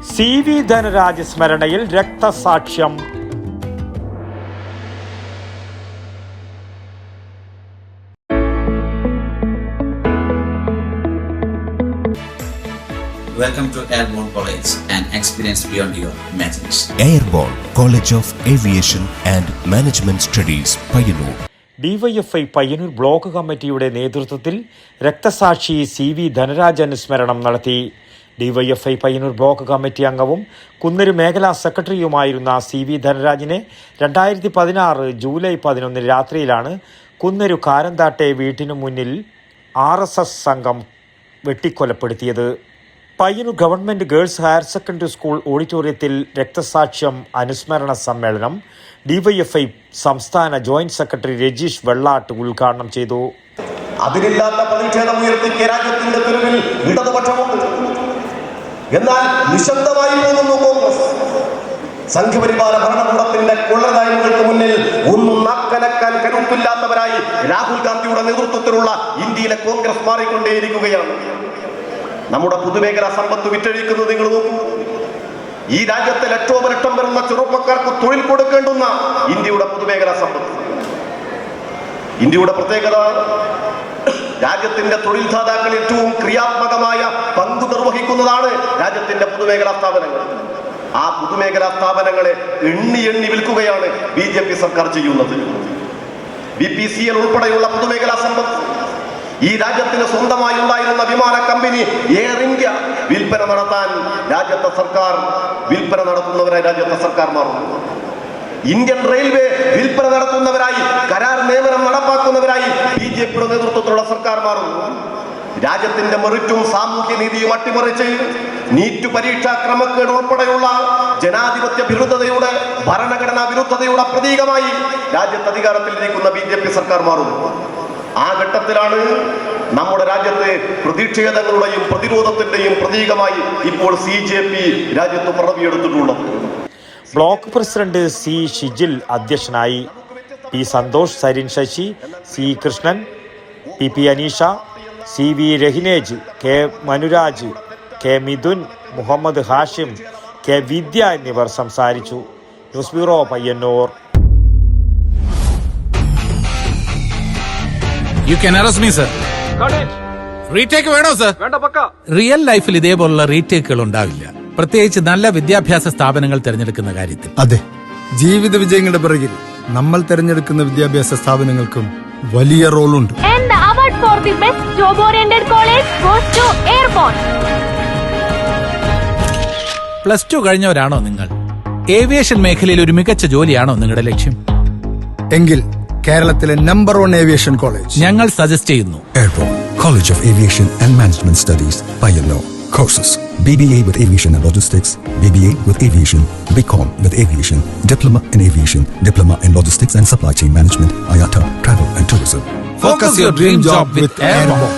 CV Dhanaraj സ്മരണയിൽ രക്തസാക്ഷ്യം. Welcome to Airborne College, an experience beyond your imagination. Airborne College of Aviation and Management Studies, Payanur. DYFI Payyanur block കമ്മിറ്റിയുടെ നേതൃത്വത്തിൽ രക്തസാക്ഷി CV Dhanraj അനുസ്മരണം നടത്തി. DYFI പയ്യന്നൂർ ബ്ലോക്ക് കമ്മിറ്റി അംഗവും കുന്നൂർ മേഖലാ സെക്രട്ടറിയുമായിരുന്ന CV ധനരാജിനെ 2016 ജൂലൈ 11 രാത്രിയിലാണ് കുന്നൂർ കാരന്താട്ടെ വീട്ടിനു മുന്നിൽ RSS സംഘം വെട്ടിക്കൊലപ്പെടുത്തിയത്. Payyanur government girls higher secondary school ഓഡിറ്റോറിയത്തിൽ രക്തസാക്ഷ്യം അനുസ്മരണ സമ്മേളനം DYFI സംസ്ഥാന ജോയിന്റ് സെക്രട്ടറി രജീഷ് വെള്ളാട്ട് ഉദ്ഘാടനം ചെയ്തു. അതിനില്ലാത്ത പ്രതിഷേധം ഉയർത്തിയ രാജ്യത്തിന്റെ തെരുവിൽ ഇടതുപക്ഷമുണ്ട്. എന്നാൽ നിശബ്ദമായി പോകുന്നു കോൺഗ്രസ്. സംഘപരിവാര ഭരണകൂടത്തിന്റെ കൊള്ളനയങ്ങൾക്ക് മുന്നിൽ ഒന്നും നാക്കനക്കാൻ കരുത്തില്ലാത്തവരായി രാഹുൽ ഗാന്ധിയുടെ നേതൃത്വത്തിലുള്ള ഇന്ത്യയിലെ കോൺഗ്രസ് മാറിക്കൊണ്ടേയിരിക്കുകയാണ്. നമ്മുടെ പൊതുമേഖലാ സമ്പത്ത് വിറ്റഴിക്കുന്നത് നിങ്ങൾ നോക്കൂ. ഈ രാജ്യത്തെ ലക്ഷോപലക്ഷം വരുന്ന ചെറുപ്പക്കാർക്ക് തൊഴിൽ കൊടുക്കേണ്ടുന്ന ഇന്ത്യയുടെ പൊതുമേഖലാ സമ്പത്ത്. ഇന്ത്യയുടെ പ്രത്യേകത രാജ്യത്തിന്റെ തൊഴിൽ ദാതാക്കൾ ഏറ്റവും ക്രിയാത്മകമായ പങ്കു നിർവഹിക്കുന്നതാണ് രാജ്യത്തിന്റെ പൊതുമേഖലാ സ്ഥാപനങ്ങൾ. ആ പൊതുമേഖലാ സ്ഥാപനങ്ങളെ എണ്ണി വിൽക്കുകയാണ് BJP സർക്കാർ ചെയ്യുന്നത്. BPCL ഉൾപ്പെടെയുള്ള പൊതുമേഖലാ സമ്പത്ത് ഈ രാജ്യത്തിന് സ്വന്തമായി ഉണ്ടായിരുന്ന വിമാന കമ്പനി എയർ ഇന്ത്യ വിൽപ്പന നടത്താൻ വിൽപ്പന നടത്തുന്നവരായി രാജ്യത്തെ സർക്കാർ മാറുന്നു. ഇന്ത്യൻ റെയിൽവേ വിൽപ്പന നടത്തുന്നവരായി, കരാർ നിയമനം നടപ്പാക്കുന്നവരായി BJPയുടെ നേതൃത്വത്തിലുള്ള സർക്കാർ മാറുന്നു. രാജ്യത്തിന്റെ മെറിറ്റും സാമൂഹ്യ നീതിയും അട്ടിമറിച്ച് നീറ്റ് പരീക്ഷാ ക്രമക്കേട് ഉൾപ്പെടെയുള്ള ജനാധിപത്യ വിരുദ്ധതയുടെ, ഭരണഘടനാ വിരുദ്ധതയുടെ പ്രതീകമായി രാജ്യത്ത് അധികാരത്തിലിരിക്കുന്ന BJP സർക്കാർ മാറുന്നു. ആ ഘട്ടത്തിലാണ് നമ്മുടെ രാജ്യത്തെ പ്രതിഷേധങ്ങളുടെയും പ്രതിരോധത്തിന്റെയും പ്രതീകമായി ഇപ്പോൾ CJP രാജ്യത്ത് പിറവിയെടുത്തിട്ടുള്ളത്. ബ്ലോക്ക് പ്രസിഡന്റ് C ഷിജിൽ അധ്യക്ഷനായി. P Santhosh, Sarin Sasi, C Krishnan, PP Aneesha, CV Rahinej, K Manuraj, K Mithun, Muhammad Hashim, K വിദ്യ എന്നിവർ സംസാരിച്ചു. News bureau, Payyanur. You can arrest me, sir. Retake വേണോ സർ? റിയൽ ലൈഫിൽ ഇതേപോലുള്ള റീടേക്കുകൾ ഉണ്ടാവില്ല, പ്രത്യേകിച്ച് നല്ല വിദ്യാഭ്യാസ സ്ഥാപനങ്ങൾ തിരഞ്ഞെടുക്കുന്ന കാര്യത്തിൽ. അതെ, ജീവിത വിജയങ്ങളുടെ പിറകിൽ നമ്മൾ തിരഞ്ഞെടുക്കുന്ന വിദ്യാഭ്യാസ സ്ഥാപനങ്ങൾക്കും വലിയ റോളുണ്ട്. And the award for the best job oriented college goes to Airborne. +2 കഴിഞ്ഞവരാണോ നിങ്ങൾ? ഏവിയേഷൻ മേഖലയിൽ ഒരു മികച്ച ജോലിയാണോ നിങ്ങളുടെ ലക്ഷ്യം? എങ്കിൽ കേരളത്തിലെ നമ്പർ 1 ഏവിയേഷൻ കോളേജ് ഞങ്ങൾ സജസ്റ്റ് ചെയ്യുന്നു. Airborne College of Aviation and Management Studies, Payanur. Courses: BBA with Aviation and Logistics, BBA with Aviation, BCom with Aviation, Diploma in Aviation, Diploma in Logistics and Supply Chain Management, IATA, Travel and Tourism. Focus your dream job with Airborne.